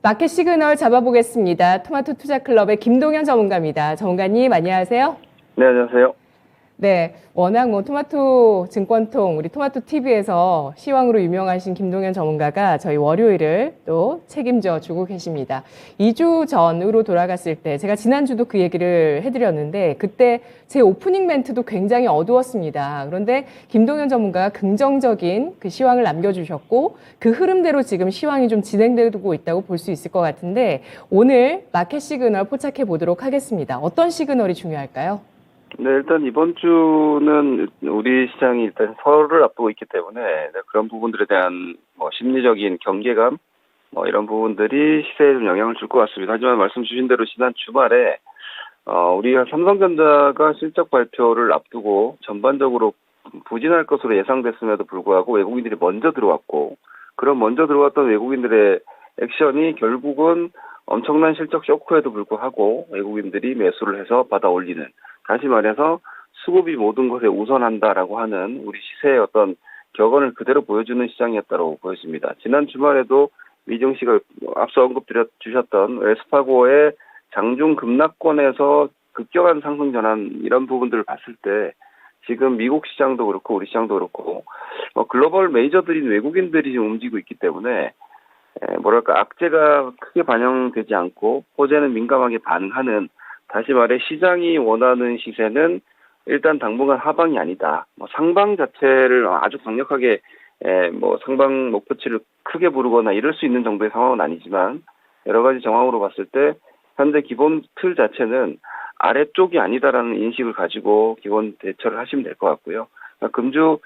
마켓 시그널 잡아보겠습니다. 토마토 투자클럽의 김동현 전문가입니다. 전문가님, 안녕하세요. 네, 안녕하세요. 네, 워낙 토마토 증권통, 우리 토마토 TV에서 시황으로 유명하신 김동현 전문가가 저희 월요일을 또 책임져 주고 계십니다. 2주 전으로 돌아갔을 때, 제가 지난주도 그 얘기를 해드렸는데, 그때 제 오프닝 멘트도 굉장히 어두웠습니다. 그런데 김동현 전문가가 긍정적인 그 시황을 남겨주셨고, 그 흐름대로 지금 시황이 좀 진행되고 있다고 볼 수 있을 것 같은데, 오늘 마켓 시그널 포착해 보도록 하겠습니다. 어떤 시그널이 중요할까요? 네, 일단 이번 주는 우리 시장이 일단 설을 앞두고 있기 때문에 그런 부분들에 대한 심리적인 경계감 이런 부분들이 시세에 좀 영향을 줄 것 같습니다. 하지만 말씀 주신 대로 지난 주말에 우리가 삼성전자가 실적 발표를 앞두고 전반적으로 부진할 것으로 예상됐음에도 불구하고 외국인들이 먼저 들어왔고, 그런 먼저 들어왔던 외국인들의 액션이 결국은 엄청난 실적 쇼크에도 불구하고 외국인들이 매수를 해서 받아 올리는, 다시 말해서 수급이 모든 것에 우선한다라고 하는 우리 시세의 어떤 격언을 그대로 보여주는 시장이었다고 보여집니다. 지난 주말에도 미정 씨가 앞서 언급드렸던 웰스파고의 장중 급락권에서 급격한 상승 전환, 이런 부분들을 봤을 때 지금 미국 시장도 그렇고 우리 시장도 그렇고 글로벌 메이저들인 외국인들이 지금 움직이고 있기 때문에 악재가 크게 반영되지 않고 호재는 민감하게 반응하는, 다시 말해 시장이 원하는 시세는 일단 당분간 하방이 아니다. 상방 자체를 아주 강력하게 상방 목표치를 크게 부르거나 이럴 수 있는 정도의 상황은 아니지만, 여러 가지 정황으로 봤을 때 현재 기본 틀 자체는 아래쪽이 아니다라는 인식을 가지고 기본 대처를 하시면 될 것 같고요. 금주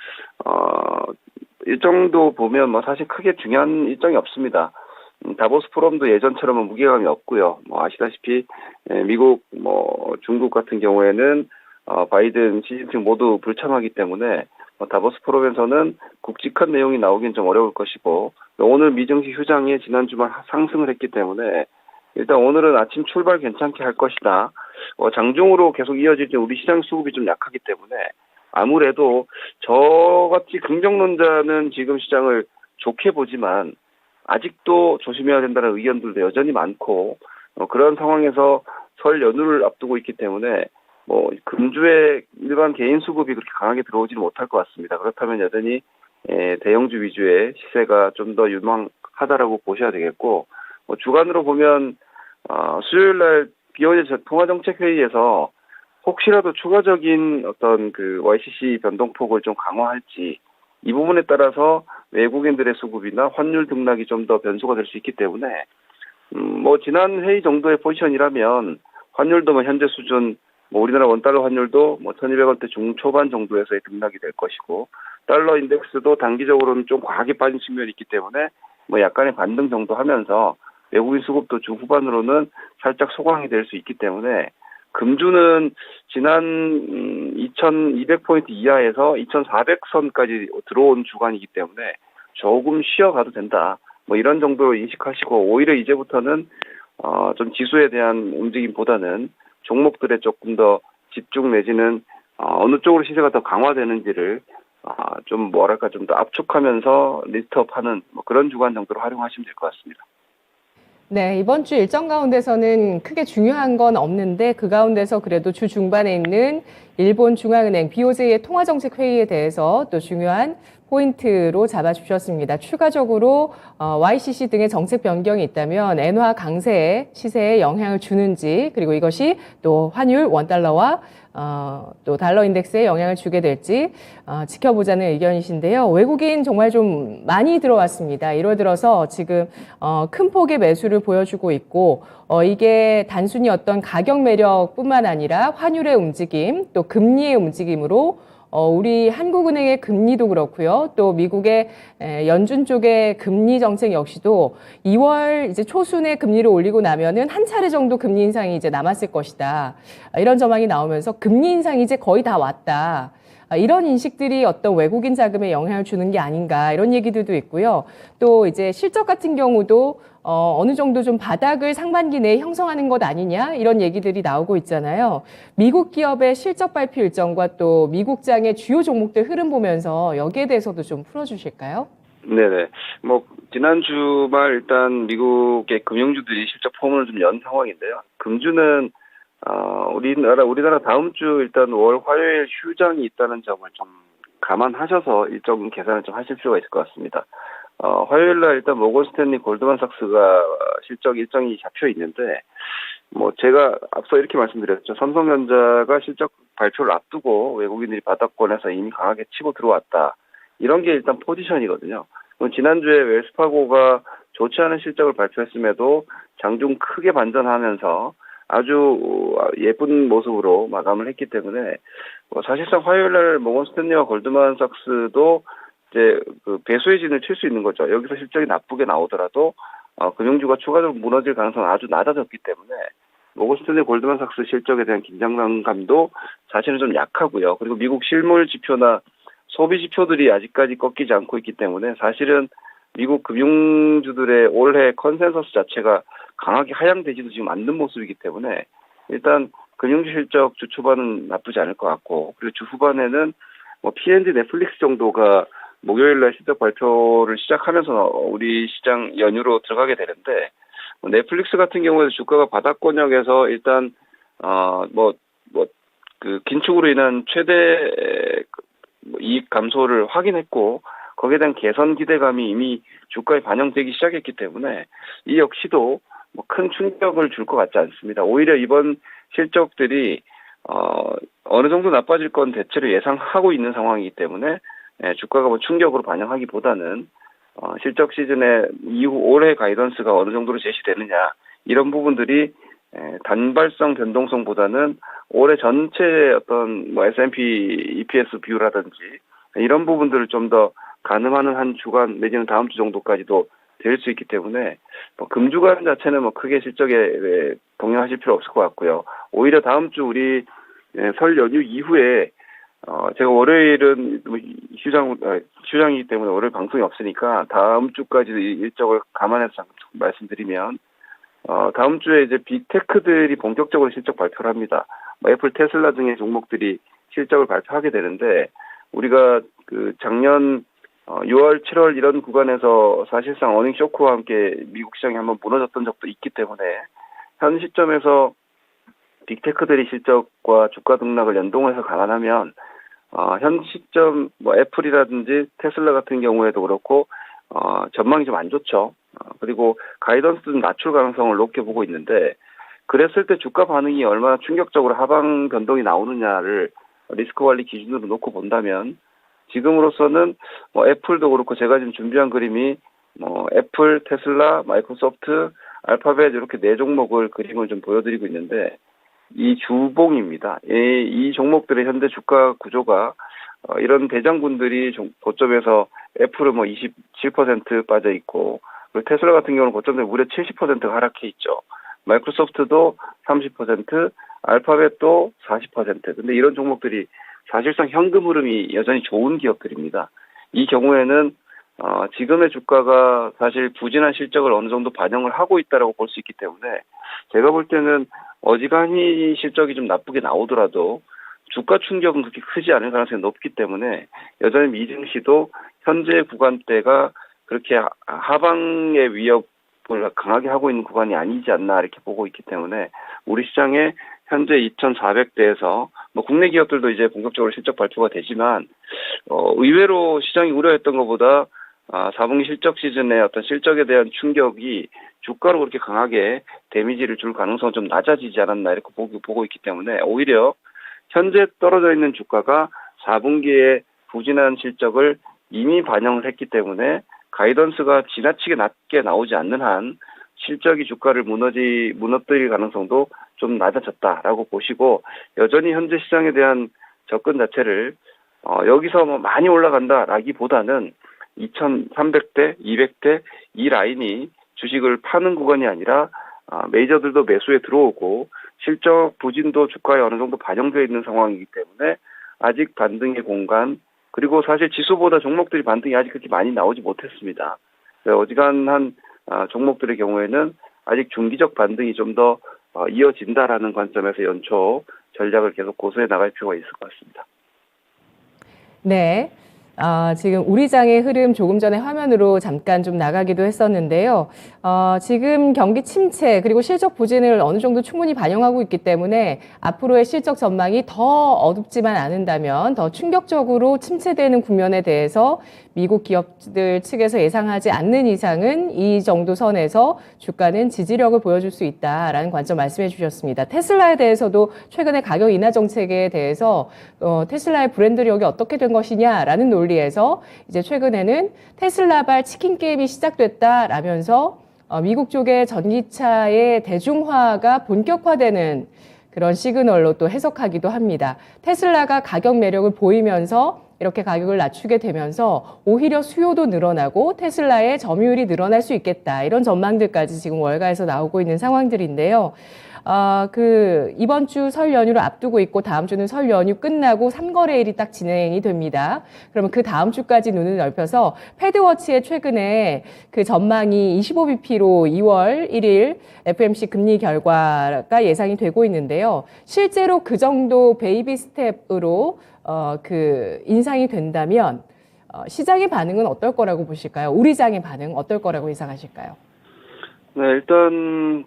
일정도 보면 사실 크게 중요한 일정이 없습니다. 다보스 포럼도 예전처럼은 무게감이 없고요. 아시다시피 미국, 중국 같은 경우에는 바이든, 시진핑 모두 불참하기 때문에 다보스 포럼에서는 굵직한 내용이 나오긴 좀 어려울 것이고, 오늘 미증시 휴장에 지난 주말 상승을 했기 때문에 일단 오늘은 아침 출발 괜찮게 할 것이다. 장중으로 계속 이어질 때 우리 시장 수급이 좀 약하기 때문에 아무래도 저같이 긍정론자는 지금 시장을 좋게 보지만 아직도 조심해야 된다는 의견들도 여전히 많고, 그런 상황에서 설 연휴를 앞두고 있기 때문에 금주에 일반 개인 수급이 그렇게 강하게 들어오지는 못할 것 같습니다. 그렇다면 여전히 대형주 위주의 시세가 좀 더 유망하다라고 보셔야 되겠고, 주간으로 보면 수요일 날 BOJ 통화정책회의에서 혹시라도 추가적인 어떤 그 YCC 변동폭을 좀 강화할지, 이 부분에 따라서 외국인들의 수급이나 환율 등락이 좀 더 변수가 될 수 있기 때문에 지난 회의 정도의 포지션이라면 환율도 현재 수준, 우리나라 원달러 환율도 1200원대 중초반 정도에서의 등락이 될 것이고, 달러 인덱스도 단기적으로는 좀 과하게 빠진 측면이 있기 때문에 약간의 반등 정도 하면서 외국인 수급도 중후반으로는 살짝 소강이 될 수 있기 때문에 금주는 지난 2200포인트 이하에서 2400선까지 들어온 주간이기 때문에 조금 쉬어가도 된다. 이런 정도로 인식하시고, 오히려 이제부터는 좀 지수에 대한 움직임보다는 종목들에 조금 더 집중 내지는 어느 쪽으로 시세가 더 강화되는지를 좀 더 압축하면서 리스트업하는 그런 주간 정도로 활용하시면 될 것 같습니다. 네, 이번 주 일정 가운데서는 크게 중요한 건 없는데, 그 가운데서 그래도 주 중반에 있는 일본 중앙은행 BOJ의 통화정책 회의에 대해서 또 중요한 포인트로 잡아주셨습니다. 추가적으로 YCC 등의 정책 변경이 있다면 엔화 강세에 시세에 영향을 주는지, 그리고 이것이 또 환율, 원달러와 또 달러 인덱스에 영향을 주게 될지 지켜보자는 의견이신데요. 외국인 정말 좀 많이 들어왔습니다. 1월 들어서 지금 큰 폭의 매수를 보여주고 있고, 이게 단순히 어떤 가격 매력뿐만 아니라 환율의 움직임, 또 금리의 움직임으로 우리 한국은행의 금리도 그렇고요. 또 미국의 연준 쪽의 금리 정책 역시도 2월 이제 초순에 금리를 올리고 나면은 한 차례 정도 금리 인상이 이제 남았을 것이다. 이런 전망이 나오면서 금리 인상이 이제 거의 다 왔다. 이런 인식들이 어떤 외국인 자금에 영향을 주는 게 아닌가, 이런 얘기들도 있고요. 또 이제 실적 같은 경우도 어느 정도 좀 바닥을 상반기 내에 형성하는 것 아니냐, 이런 얘기들이 나오고 있잖아요. 미국 기업의 실적 발표 일정과 또 미국장의 주요 종목들 흐름 보면서 여기에 대해서도 좀 풀어주실까요? 네네. 뭐 지난 주말 일단 미국의 금융주들이 실적 폼을 좀 연 상황인데요. 금주는 우리나라 다음 주 일단 월 화요일 휴장이 있다는 점을 좀 감안하셔서 일정 계산을 좀 하실 필요가 있을 것 같습니다. 화요일 날 일단 모건 스탠리 골드만삭스가 실적 일정이 잡혀 있는데, 뭐 제가 앞서 이렇게 말씀드렸죠. 삼성전자가 실적 발표를 앞두고 외국인들이 바닥권에서 이미 강하게 치고 들어왔다. 이런 게 일단 포지션이거든요. 지난주에 웰스파고가 좋지 않은 실적을 발표했음에도 장중 크게 반전하면서 아주 예쁜 모습으로 마감을 했기 때문에 사실상 화요일날 모건 스탠리와 골드만삭스도 이제 그 배수의 진을 칠 수 있는 거죠. 여기서 실적이 나쁘게 나오더라도 금융주가 추가적으로 무너질 가능성은 아주 낮아졌기 때문에 모건 스탠리 골드만삭스 실적에 대한 긴장감도 사실은 좀 약하고요. 그리고 미국 실물 지표나 소비 지표들이 아직까지 꺾이지 않고 있기 때문에 사실은 미국 금융주들의 올해 컨센서스 자체가 강하게 하향되지도 지금 않는 모습이기 때문에 일단 금융주 실적 주 초반은 나쁘지 않을 것 같고, 그리고 주 후반에는 뭐 P&G 넷플릭스 정도가 목요일날 실적 발표를 시작하면서 우리 시장 연휴로 들어가게 되는데, 넷플릭스 같은 경우에도 주가가 바닥권역에서 일단 그 긴축으로 인한 최대 이익 감소를 확인했고, 거기에 대한 개선 기대감이 이미 주가에 반영되기 시작했기 때문에 이 역시도 뭐 큰 충격을 줄 것 같지 않습니다. 오히려 이번 실적들이 어느 정도 나빠질 건 대체로 예상하고 있는 상황이기 때문에 주가가 뭐 충격으로 반영하기보다는 실적 시즌의 이후 올해 가이던스가 어느 정도로 제시되느냐, 이런 부분들이 단발성 변동성보다는 올해 전체의 어떤 뭐 S&P EPS 비율이라든지 이런 부분들을 좀 더 가늠하는 한 주간 내지는 다음 주 정도까지도 될 수 있기 때문에 금주간 자체는 뭐 크게 실적에 동요하실 필요 없을 것 같고요. 오히려 다음 주 우리 설 연휴 이후에 제가 월요일은 휴장이기 때문에 월요일 방송이 없으니까 다음 주까지 일정을 감안해서 잠깐 말씀드리면, 다음 주에 이제 빅테크들이 본격적으로 실적 발표를 합니다. 애플, 테슬라 등의 종목들이 실적을 발표하게 되는데, 우리가 그 작년 6월, 7월 이런 구간에서 사실상 어닝 쇼크와 함께 미국 시장이 한번 무너졌던 적도 있기 때문에 현 시점에서 빅테크들이 실적과 주가 등락을 연동해서 감안하면 현 시점 뭐 애플이라든지 테슬라 같은 경우에도 그렇고 전망이 좀 안 좋죠. 그리고 가이던스도 낮출 가능성을 높게 보고 있는데, 그랬을 때 주가 반응이 얼마나 충격적으로 하방 변동이 나오느냐를 리스크 관리 기준으로 놓고 본다면, 지금으로서는 뭐 애플도 그렇고 제가 지금 준비한 그림이 뭐 애플, 테슬라, 마이크로소프트, 알파벳 이렇게 네 종목을 그림을 좀 보여드리고 있는데, 이 주봉입니다. 이 종목들의 현재 주가 구조가 이런 대장군들이 고점에서 애플은 뭐 27% 빠져 있고, 그리고 테슬라 같은 경우는 고점에 무려 70%가 하락해 있죠. 마이크로소프트도 30%, 알파벳도 40%. 근데 이런 종목들이 사실상 현금 흐름이 여전히 좋은 기업들입니다. 이 경우에는 지금의 주가가 사실 부진한 실적을 어느 정도 반영을 하고 있다라고 볼 수 있기 때문에, 제가 볼 때는 어지간히 실적이 좀 나쁘게 나오더라도 주가 충격은 그렇게 크지 않을 가능성이 높기 때문에 여전히 미증시도 현재 구간대가 그렇게 하방의 위협을 강하게 하고 있는 구간이 아니지 않나 이렇게 보고 있기 때문에, 우리 시장에 현재 2,400대에서 뭐 국내 기업들도 이제 본격적으로 실적 발표가 되지만 의외로 시장이 우려했던 것보다 4분기 실적 시즌의 어떤 실적에 대한 충격이 주가로 그렇게 강하게 데미지를 줄 가능성은 좀 낮아지지 않았나 이렇게 보고 있기 때문에, 오히려 현재 떨어져 있는 주가가 4분기에 부진한 실적을 이미 반영을 했기 때문에 가이던스가 지나치게 낮게 나오지 않는 한 실적이 주가를 무너뜨릴 가능성도 좀 낮아졌다라고 보시고, 여전히 현재 시장에 대한 접근 자체를 여기서 뭐 많이 올라간다라기보다는 2,300대, 200대 이 라인이 주식을 파는 구간이 아니라 메이저들도 매수에 들어오고 실적 부진도 주가에 어느 정도 반영되어 있는 상황이기 때문에 아직 반등의 공간, 그리고 사실 지수보다 종목들이 반등이 아직 그렇게 많이 나오지 못했습니다. 어지간한 종목들의 경우에는 아직 중기적 반등이 좀 더 이어진다라는 관점에서 연초 전략을 계속 고수해 나갈 필요가 있을 것 같습니다. 네. 지금 우리장의 흐름 조금 전에 화면으로 잠깐 좀 나가기도 했었는데요. 지금 경기 침체 그리고 실적 부진을 어느 정도 충분히 반영하고 있기 때문에 앞으로의 실적 전망이 더 어둡지만 않은다면 더 충격적으로 침체되는 국면에 대해서 미국 기업들 측에서 예상하지 않는 이상은 이 정도 선에서 주가는 지지력을 보여줄 수 있다라는 관점 말씀해 주셨습니다. 테슬라에 대해서도 최근에 가격 인하 정책에 대해서 테슬라의 브랜드력이 어떻게 된 것이냐라는 논리에서 이제 최근에는 테슬라발 치킨 게임이 시작됐다라면서 미국 쪽의 전기차의 대중화가 본격화되는 그런 시그널로 또 해석하기도 합니다. 테슬라가 가격 매력을 보이면서 이렇게 가격을 낮추게 되면서 오히려 수요도 늘어나고 테슬라의 점유율이 늘어날 수 있겠다. 이런 전망들까지 지금 월가에서 나오고 있는 상황들인데요. 이번 주 설 연휴를 앞두고 있고 다음 주는 설 연휴 끝나고 3거래일이 딱 진행이 됩니다. 그러면 그 다음 주까지 눈을 넓혀서 패드워치의 최근에 그 전망이 25bp로 2월 1일 FMC 금리 결과가 예상이 되고 있는데요. 실제로 그 정도 베이비 스텝으로 인상이 된다면 시장의 반응은 어떨 거라고 보실까요? 우리장의 반응 어떨 거라고 예상하실까요? 네, 일단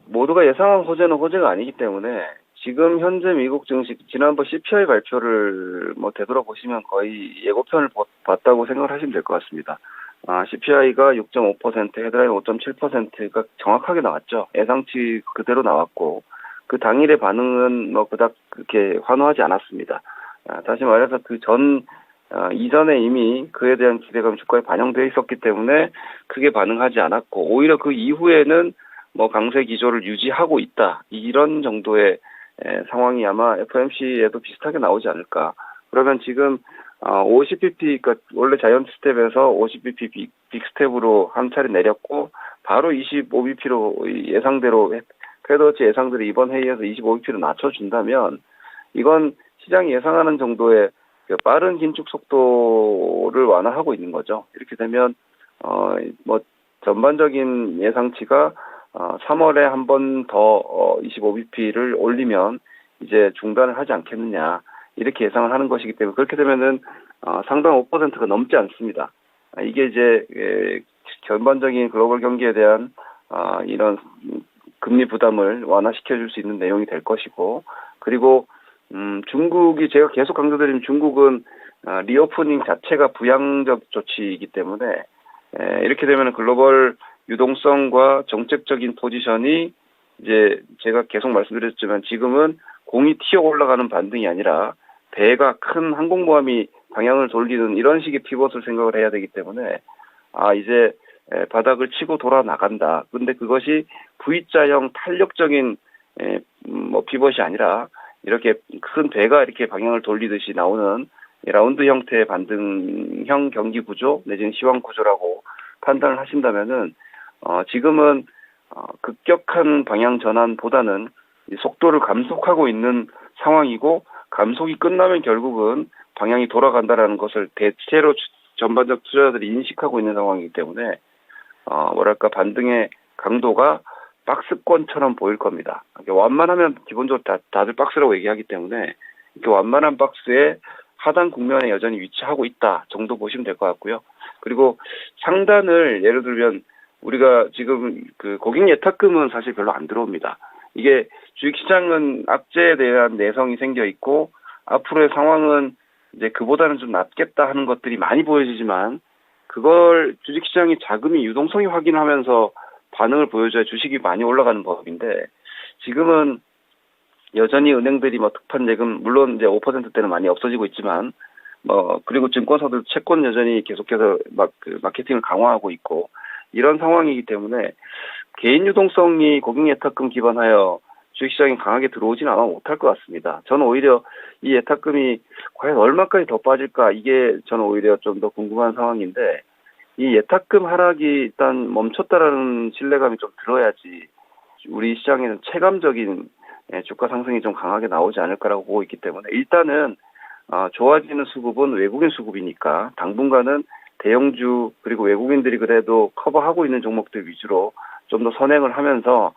모두가 예상한 호재는 호재가 아니기 때문에 지금 현재 미국 증시 지난번 CPI 발표를 되돌아보시면 거의 예고편을 봤다고 생각을 하시면 될 것 같습니다. CPI가 6.5%, 헤드라인 5.7%가 정확하게 나왔죠. 예상치 그대로 나왔고 그 당일의 반응은 그닥 그렇게 환호하지 않았습니다. 다시 말해서 이전에 이미 그에 대한 기대감이 주가에 반영되어 있었기 때문에 크게 반응하지 않았고, 오히려 그 이후에는 강세 기조를 유지하고 있다. 이런 정도의 상황이 아마 FMC에도 비슷하게 나오지 않을까. 그러면 지금 50bp, 그러니까 원래 자이언트 스텝에서 50bp 빅스텝으로 한 차례 내렸고, 바로 25bp로 예상대로, 패드워치 예상대로 이번 회의에서 25bp로 낮춰준다면, 이건 시장이 예상하는 정도의 빠른 긴축 속도를 완화하고 있는 거죠. 이렇게 되면 전반적인 예상치가 3월에 한 번 더 25bp를 올리면 이제 중단을 하지 않겠느냐 이렇게 예상을 하는 것이기 때문에 그렇게 되면은 상당 5%가 넘지 않습니다. 이게 이제 전반적인 글로벌 경기에 대한 이런 금리 부담을 완화시켜 줄 수 있는 내용이 될 것이고, 그리고 중국이 제가 계속 강조드리면 중국은 리오프닝 자체가 부양적 조치이기 때문에 이렇게 되면 글로벌 유동성과 정책적인 포지션이 이제 제가 계속 말씀드렸지만 지금은 공이 튀어 올라가는 반등이 아니라 배가 큰 항공모함이 방향을 돌리는 이런 식의 피벗을 생각을 해야 되기 때문에 이제 바닥을 치고 돌아 나간다. 근데 그것이 V자형 탄력적인 피벗이 아니라 이렇게 큰 배가 이렇게 방향을 돌리듯이 나오는 라운드 형태의 반등형 경기 구조 내지는 시황 구조라고 판단을 하신다면은 지금은 급격한 방향 전환보다는 속도를 감속하고 있는 상황이고, 감속이 끝나면 결국은 방향이 돌아간다라는 것을 대체로 전반적 투자자들이 인식하고 있는 상황이기 때문에 반등의 강도가 박스권처럼 보일 겁니다. 완만하면 기본적으로 다들 박스라고 얘기하기 때문에 이렇게 완만한 박스에 하단 국면에 여전히 위치하고 있다 정도 보시면 될 것 같고요. 그리고 상단을 예를 들면 우리가 지금 그 고객 예탁금은 사실 별로 안 들어옵니다. 이게 주식시장은 악재에 대한 내성이 생겨 있고 앞으로의 상황은 이제 그보다는 좀 낫겠다 하는 것들이 많이 보여지지만 그걸 주식시장이 자금이 유동성이 확인하면서 반응을 보여줘야 주식이 많이 올라가는 법인데, 지금은 여전히 은행들이 특판 예금 물론 이제 5%대는 많이 없어지고 있지만 그리고 증권사들 채권 여전히 계속해서 마케팅을 강화하고 있고 이런 상황이기 때문에 개인 유동성이 고객 예탁금 기반하여 주식시장에 강하게 들어오지는 아마 못할 것 같습니다. 저는 오히려 이 예탁금이 과연 얼마까지 더 빠질까, 이게 저는 오히려 좀 더 궁금한 상황인데, 이 예탁금 하락이 일단 멈췄다라는 신뢰감이 좀 들어야지 우리 시장에는 체감적인 주가 상승이 좀 강하게 나오지 않을까라고 보고 있기 때문에 일단은 좋아지는 수급은 외국인 수급이니까 당분간은 대형주 그리고 외국인들이 그래도 커버하고 있는 종목들 위주로 좀 더 선행을 하면서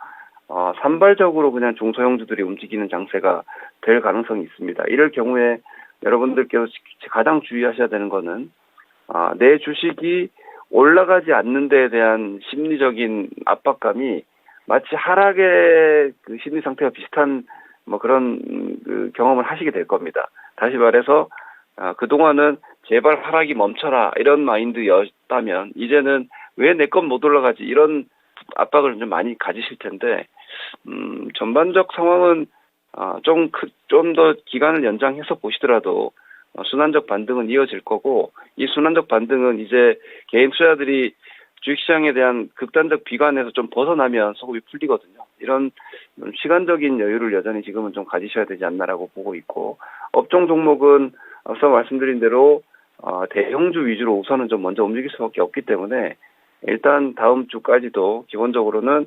산발적으로 그냥 중소형주들이 움직이는 장세가 될 가능성이 있습니다. 이럴 경우에 여러분들께서 가장 주의하셔야 되는 거는 내 주식이 올라가지 않는 데에 대한 심리적인 압박감이 마치 하락의 그 심리 상태와 비슷한 뭐 그런 그 경험을 하시게 될 겁니다. 다시 말해서 그동안은 제발 하락이 멈춰라 이런 마인드였다면 이제는 왜 내 건 못 올라가지 이런 압박을 좀 많이 가지실 텐데 전반적 상황은 좀 더 기간을 연장해서 보시더라도 순환적 반등은 이어질 거고 이 순환적 반등은 이제 개인 투자들이 주식시장에 대한 극단적 비관에서 좀 벗어나면 소급이 풀리거든요. 이런 시간적인 여유를 여전히 지금은 좀 가지셔야 되지 않나라고 보고 있고 업종 종목은 앞서 말씀드린 대로 대형주 위주로 우선은 좀 먼저 움직일 수밖에 없기 때문에 일단 다음 주까지도 기본적으로는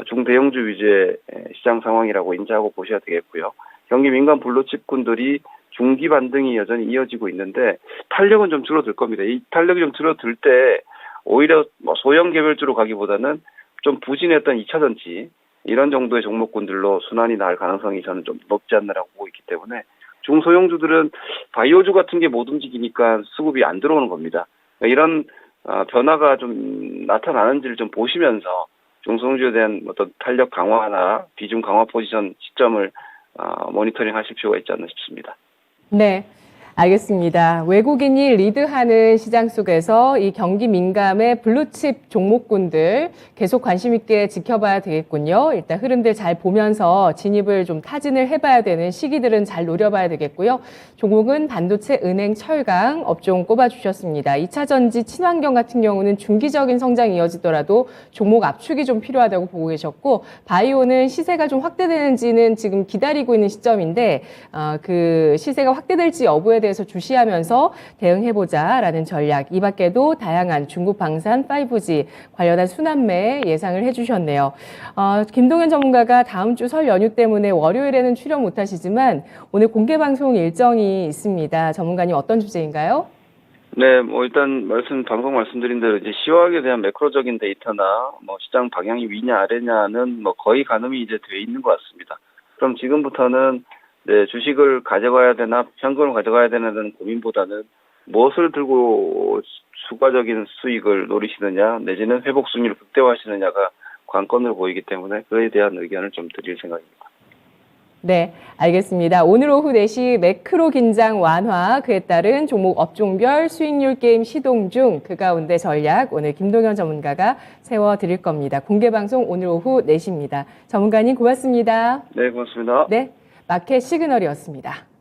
중대형주 위주의 시장 상황이라고 인지하고 보셔야 되겠고요. 경기 민감 블루칩군들이 중기 반등이 여전히 이어지고 있는데 탄력은 좀 줄어들 겁니다. 이 탄력이 좀 줄어들 때 오히려 소형 개별주로 가기보다는 좀 부진했던 2차전지 이런 정도의 종목군들로 순환이 날 가능성이 저는 좀 높지 않나라고 보고 있기 때문에 중소형주들은 바이오주 같은 게 못 움직이니까 수급이 안 들어오는 겁니다. 이런 변화가 좀 나타나는지를 좀 보시면서 중소형주에 대한 어떤 탄력 강화나 비중 강화 포지션 시점을 모니터링 하실 필요가 있지 않나 싶습니다. 네, 알겠습니다. 외국인이 리드하는 시장 속에서 이 경기 민감의 블루칩 종목군들 계속 관심 있게 지켜봐야 되겠군요. 일단 흐름들 잘 보면서 진입을 좀 타진을 해봐야 되는 시기들은 잘 노려봐야 되겠고요. 종목은 반도체, 은행, 철강 업종 꼽아주셨습니다. 2차 전지, 친환경 같은 경우는 중기적인 성장이 이어지더라도 종목 압축이 좀 필요하다고 보고 계셨고 바이오는 시세가 좀 확대되는지는 지금 기다리고 있는 시점인데 그 시세가 확대될지 여부에 대해서 주시하면서 대응해보자라는 전략. 이 밖에도 다양한 중국 방산 5G 관련한 순환매 예상을 해주셨네요. 김동현 전문가가 다음 주 설 연휴 때문에 월요일에는 출연 못하시지만 오늘 공개 방송 일정이 있습니다. 전문가님 어떤 주제인가요? 네, 일단 방송 말씀드린 대로 이제 시황에 대한 매크로적인 데이터나 시장 방향이 위냐 아래냐는 거의 가늠이 이제 돼 있는 것 같습니다. 그럼 지금부터는 네, 주식을 가져가야 되나 현금을 가져가야 되나는 고민보다는 무엇을 들고 추가적인 수익을 노리시느냐 내지는 회복 승리를 극대화하시느냐가 관건으로 보이기 때문에 그에 대한 의견을 좀 드릴 생각입니다. 네, 알겠습니다. 오늘 오후 4시 매크로 긴장 완화, 그에 따른 종목 업종별 수익률 게임 시동 중 그 가운데 전략 오늘 김동현 전문가가 세워드릴 겁니다. 공개 방송 오늘 오후 4시입니다. 전문가님 고맙습니다. 네, 고맙습니다. 네, 마켓 시그널이었습니다.